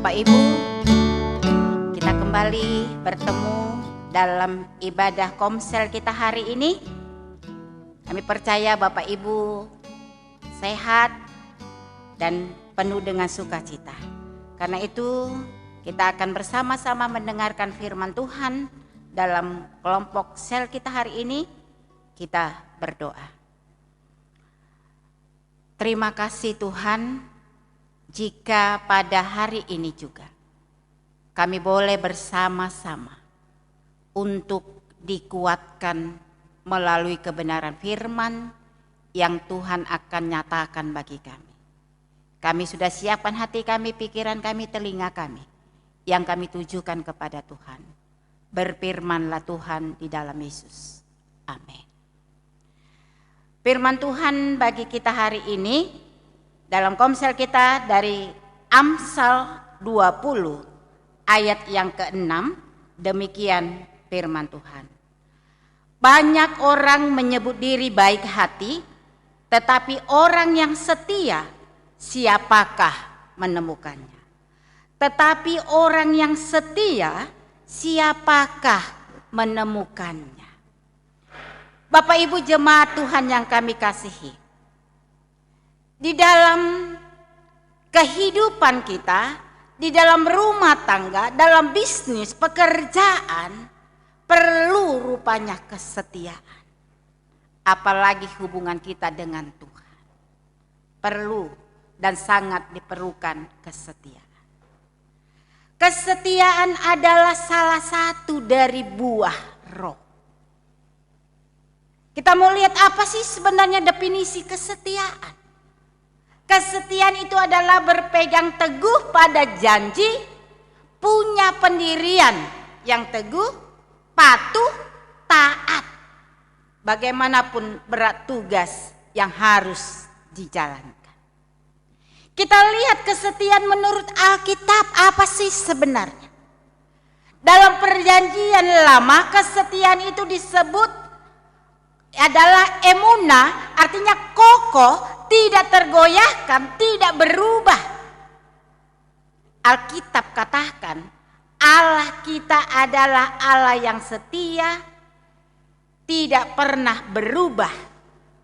Bapak Ibu, kita kembali bertemu dalam ibadah komsel kita hari ini. Kami percaya Bapak Ibu sehat dan penuh dengan sukacita. Karena itu kita akan bersama-sama mendengarkan firman Tuhan dalam kelompok sel kita hari ini. Kita berdoa. Terima kasih Tuhan, jika pada hari ini juga kami boleh bersama-sama untuk dikuatkan melalui kebenaran firman yang Tuhan akan nyatakan bagi kami. Kami sudah siapkan hati kami, pikiran kami, telinga kami yang kami tujukan kepada Tuhan. Berfirmanlah Tuhan di dalam Yesus. Amin. Firman Tuhan bagi kita hari ini dalam komsel kita dari Amsal 20 ayat yang ke-6, demikian firman Tuhan. Banyak orang menyebut diri baik hati, tetapi orang yang setia siapakah menemukannya? Tetapi orang yang setia siapakah menemukannya? Bapak Ibu jemaat Tuhan yang kami kasihi, di dalam kehidupan kita, di dalam rumah tangga, dalam bisnis, pekerjaan, perlu rupanya kesetiaan. Apalagi hubungan kita dengan Tuhan. Perlu dan sangat diperlukan kesetiaan. Kesetiaan adalah salah satu dari buah roh. Kita mau lihat apa sih sebenarnya definisi kesetiaan. Kesetiaan itu adalah berpegang teguh pada janji, punya pendirian yang teguh, patuh, taat. Bagaimanapun berat tugas yang harus dijalankan. Kita lihat kesetiaan menurut Alkitab apa sih sebenarnya. Dalam perjanjian lama kesetiaan itu disebut adalah emunah, artinya kokoh, tidak tergoyahkan, tidak berubah. Alkitab katakan Allah kita adalah Allah yang setia, tidak pernah berubah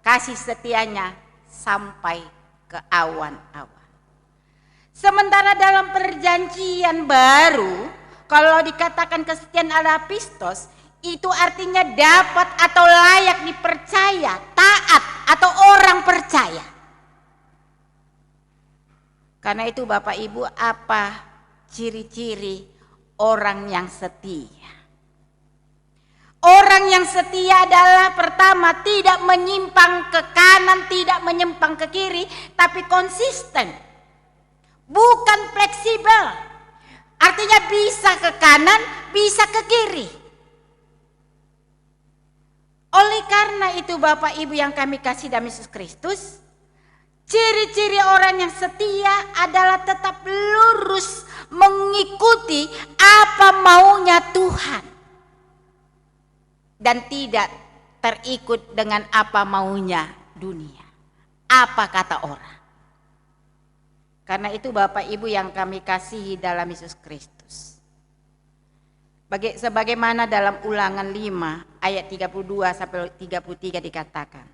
kasih setianya sampai ke awan-awan. Sementara dalam perjanjian baru, kalau dikatakan kesetiaan adalah pistos, itu artinya dapat atau layak dipercaya, taat atau orang percaya. Karena itu Bapak Ibu, apa ciri-ciri orang yang setia? Orang yang setia adalah pertama tidak menyimpang ke kanan, tidak menyimpang ke kiri, tapi konsisten. Bukan fleksibel. Artinya bisa ke kanan, bisa ke kiri. Oleh karena itu Bapak Ibu yang kami kasih dalam Yesus Kristus, ciri-ciri orang yang setia adalah tetap lurus mengikuti apa maunya Tuhan. Dan tidak terikut dengan apa maunya dunia. Apa kata orang. Karena itu Bapak Ibu yang kami kasihi dalam Yesus Kristus. Sebagaimana dalam Ulangan 5 ayat 32 sampai 33 dikatakan.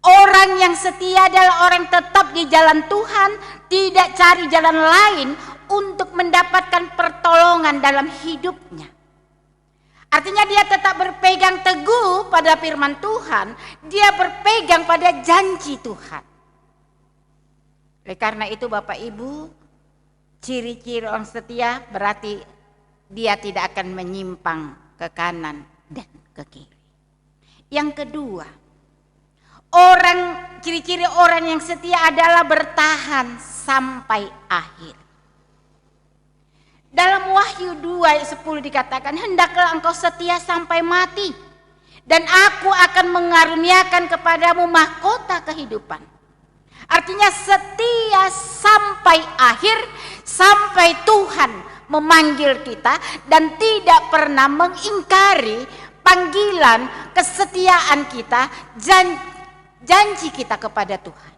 Orang yang setia adalah orang tetap di jalan Tuhan, tidak cari jalan lain untuk mendapatkan pertolongan dalam hidupnya. Artinya dia tetap berpegang teguh pada firman Tuhan, dia berpegang pada janji Tuhan. Oleh karena itu Bapak Ibu, ciri-ciri orang setia berarti dia tidak akan menyimpang ke kanan dan ke kiri. Yang kedua, ciri-ciri orang yang setia adalah bertahan sampai akhir. Dalam Wahyu 2 ayat 10 dikatakan, hendaklah engkau setia sampai mati, dan aku akan mengaruniakan kepadamu mahkota kehidupan. Artinya setia sampai akhir, sampai Tuhan memanggil kita dan tidak pernah mengingkari panggilan, kesetiaan kita, janji kita kepada Tuhan.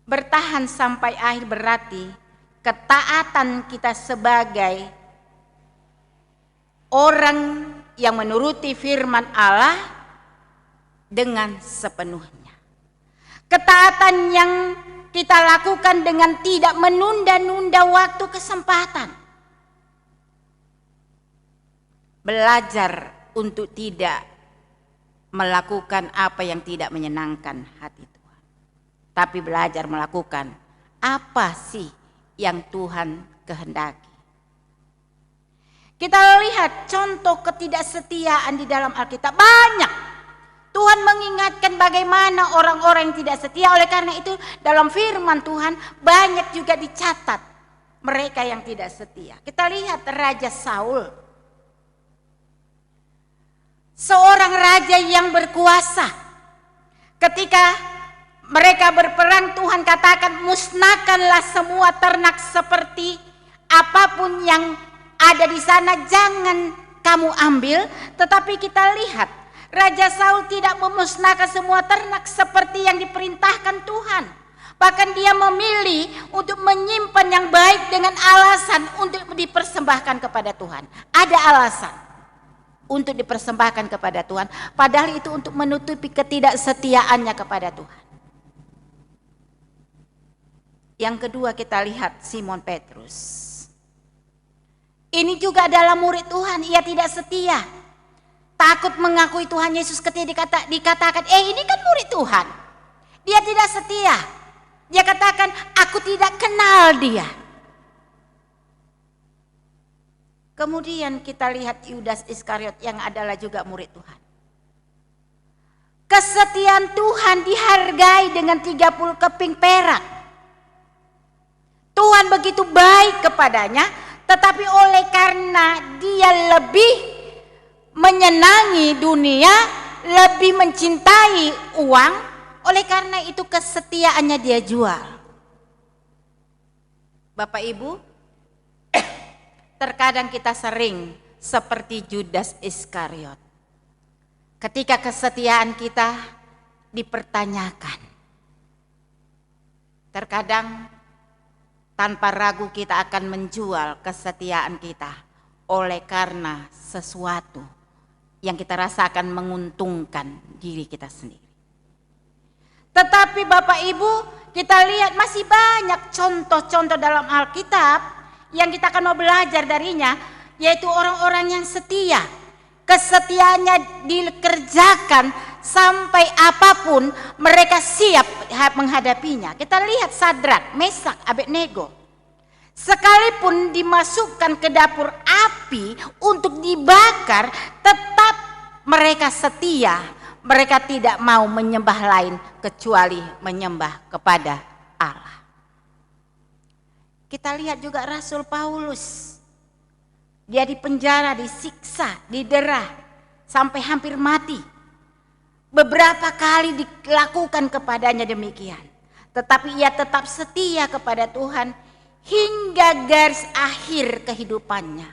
Bertahan sampai akhir berarti ketaatan kita sebagai orang yang menuruti firman Allah dengan sepenuhnya. Ketaatan yang kita lakukan dengan tidak menunda-nunda waktu kesempatan. Belajar untuk tidak melakukan apa yang tidak menyenangkan hati Tuhan. Tapi belajar melakukan apa sih yang Tuhan kehendaki. Kita lihat contoh ketidaksetiaan di dalam Alkitab banyak. Tuhan mengingatkan bagaimana orang-orang yang tidak setia. Oleh karena itu dalam firman Tuhan banyak juga dicatat mereka yang tidak setia. Kita lihat Raja Saul. Seorang raja yang berkuasa. Ketika mereka berperang, Tuhan katakan musnahkanlah semua ternak seperti apapun yang ada di sana, jangan kamu ambil. Tetapi kita lihat Raja Saul tidak memusnahkan semua ternak seperti yang diperintahkan Tuhan. Bahkan dia memilih untuk menyimpan yang baik dengan alasan untuk dipersembahkan kepada Tuhan. Ada alasan untuk dipersembahkan kepada Tuhan, padahal itu untuk menutupi ketidaksetiaannya kepada Tuhan. Yang kedua kita lihat Simon Petrus. Ini juga adalah murid Tuhan, ia tidak setia. Takut mengakui Tuhan Yesus ketika dikatakan, ini kan murid Tuhan. Dia tidak setia. Dia katakan, aku tidak kenal dia. Kemudian kita lihat Yudas Iskariot yang adalah juga murid Tuhan. Kesetiaan Tuhan dihargai dengan 30 keping perak. Tuhan begitu baik kepadanya, tetapi oleh karena dia lebih menyenangi dunia, lebih mencintai uang, oleh karena itu kesetiaannya dia jual. Bapak Ibu, terkadang kita sering seperti Yudas Iskariot. Ketika kesetiaan kita dipertanyakan, terkadang tanpa ragu kita akan menjual kesetiaan kita oleh karena sesuatu yang kita rasakan menguntungkan diri kita sendiri. Tetapi Bapak Ibu, kita lihat masih banyak contoh-contoh dalam Alkitab yang kita akan mau belajar darinya, yaitu orang-orang yang setia. Kesetiaannya dikerjakan sampai apapun mereka siap menghadapinya. Kita lihat Sadrak, Mesak, Abednego. Sekalipun dimasukkan ke dapur api untuk dibakar, tetap mereka setia. Mereka tidak mau menyembah lain kecuali menyembah kepada Allah. Kita lihat juga Rasul Paulus. Dia dipenjara, disiksa, didera sampai hampir mati. Beberapa kali dilakukan kepadanya demikian. Tetapi ia tetap setia kepada Tuhan hingga garis akhir kehidupannya.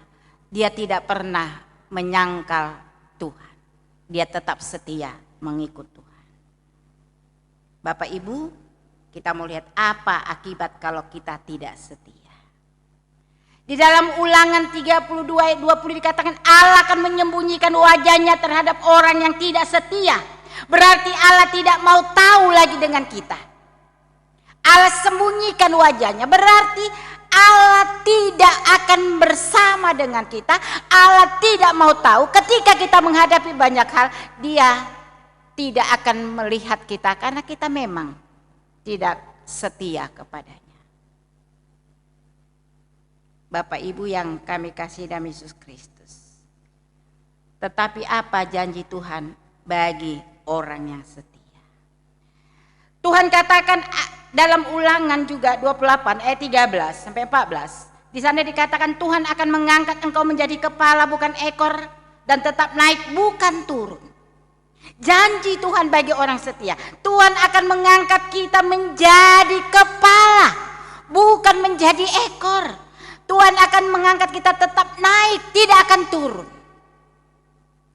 Dia tidak pernah menyangkal Tuhan. Dia tetap setia mengikut Tuhan. Bapak Ibu, kita mau lihat apa akibat kalau kita tidak setia. Di dalam Ulangan 32 ayat 20 dikatakan Allah akan menyembunyikan wajahnya terhadap orang yang tidak setia. Berarti Allah tidak mau tahu lagi dengan kita. Allah sembunyikan wajahnya, berarti Allah tidak akan bersama dengan kita. Allah tidak mau tahu ketika kita menghadapi banyak hal, dia tidak akan melihat kita karena kita memang tidak setia kepadanya. Bapak Ibu yang kami kasih dalam Yesus Kristus. Tetapi apa janji Tuhan bagi orang yang setia? Tuhan katakan dalam Ulangan juga 28 ayat 13 sampai 14. Di sana dikatakan Tuhan akan mengangkat engkau menjadi kepala bukan ekor dan tetap naik bukan turun. Janji Tuhan bagi orang setia. Tuhan akan mengangkat kita menjadi kepala bukan menjadi ekor. Tuhan akan mengangkat kita tetap naik, tidak akan turun.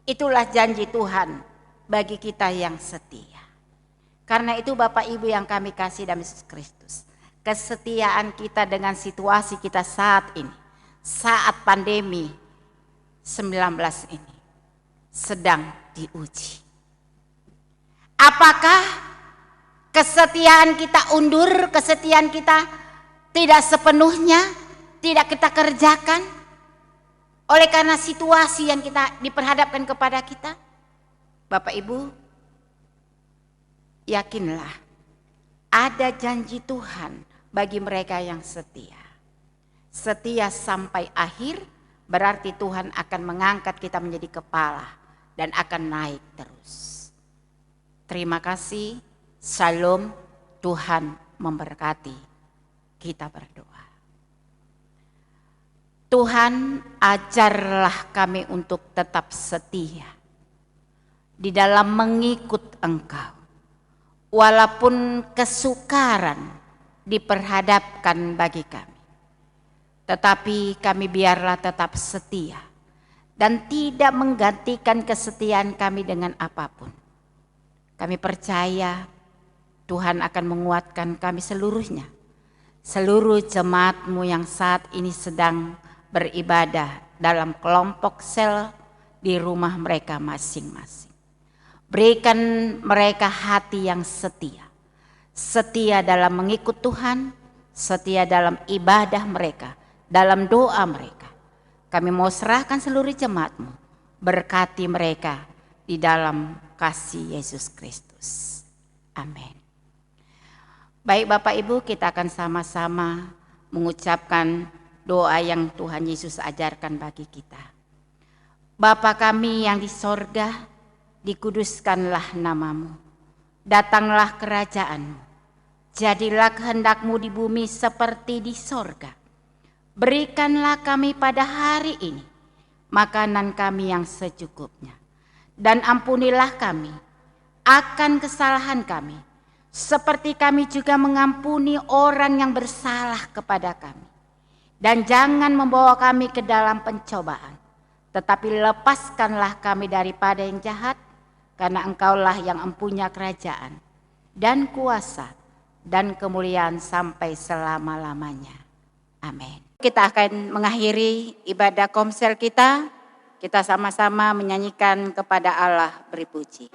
Itulah janji Tuhan bagi kita yang setia. Karena itu Bapak Ibu yang kami kasih dalam Yesus Kristus, kesetiaan kita dengan situasi kita saat ini, saat pandemi 19 ini sedang diuji. Apakah kesetiaan kita undur, kesetiaan kita tidak sepenuhnya tidak kita kerjakan oleh karena situasi yang kita diperhadapkan kepada kita? Bapak Ibu, yakinlah ada janji Tuhan bagi mereka yang setia. Setia sampai akhir berarti Tuhan akan mengangkat kita menjadi kepala dan akan naik terus. Terima kasih. Shalom. Tuhan memberkati. Kita berdoa. Tuhan, ajarlah kami untuk tetap setia di dalam mengikut Engkau. Walaupun kesukaran diperhadapkan bagi kami, tetapi kami biarlah tetap setia dan tidak menggantikan kesetiaan kami dengan apapun. Kami percaya Tuhan akan menguatkan kami seluruhnya, seluruh jemaat-Mu yang saat ini sedang beribadah dalam kelompok sel di rumah mereka masing-masing. Berikan mereka hati yang setia, setia dalam mengikut Tuhan, setia dalam ibadah mereka, dalam doa mereka. Kami mau serahkan seluruh jemaat-Mu, berkati mereka di dalam kasih Yesus Kristus. Amin. Baik Bapak Ibu, kita akan sama-sama mengucapkan doa yang Tuhan Yesus ajarkan bagi kita. Bapa kami yang di sorga, dikuduskanlah nama-Mu. Datanglah kerajaan-Mu. Jadilah kehendak-Mu di bumi seperti di sorga. Berikanlah kami pada hari ini makanan kami yang secukupnya. Dan ampunilah kami akan kesalahan kami, seperti kami juga mengampuni orang yang bersalah kepada kami. Dan jangan membawa kami ke dalam pencobaan, tetapi lepaskanlah kami daripada yang jahat, karena Engkaulah yang mempunyai kerajaan dan kuasa dan kemuliaan sampai selama-lamanya. Amin. Kita akan mengakhiri ibadah komsel kita. Kita sama-sama menyanyikan kepada Allah beri puji.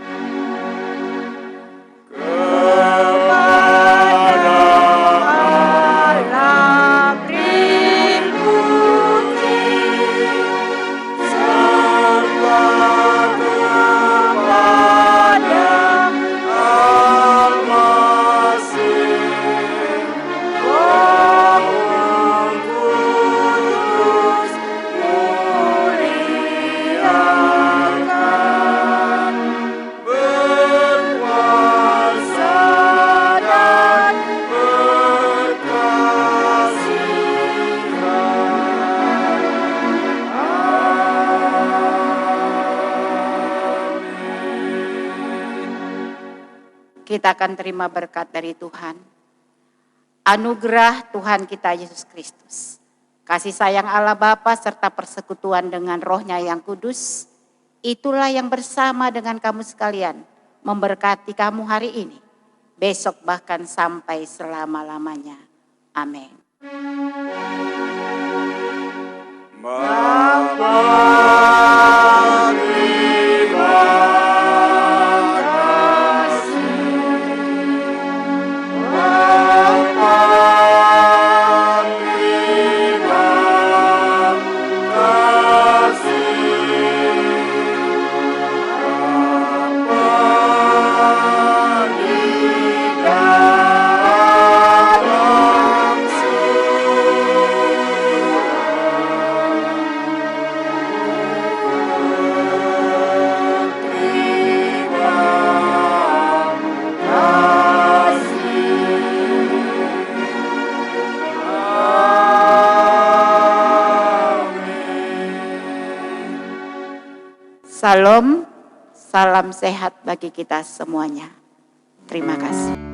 Kita akan terima berkat dari Tuhan. Anugerah Tuhan kita Yesus Kristus, kasih sayang Allah Bapa serta persekutuan dengan Roh-Nya yang kudus, itulah yang bersama dengan kamu sekalian memberkati kamu hari ini, besok bahkan sampai selama-lamanya. Amin. Salam, salam sehat bagi kita semuanya. Terima kasih.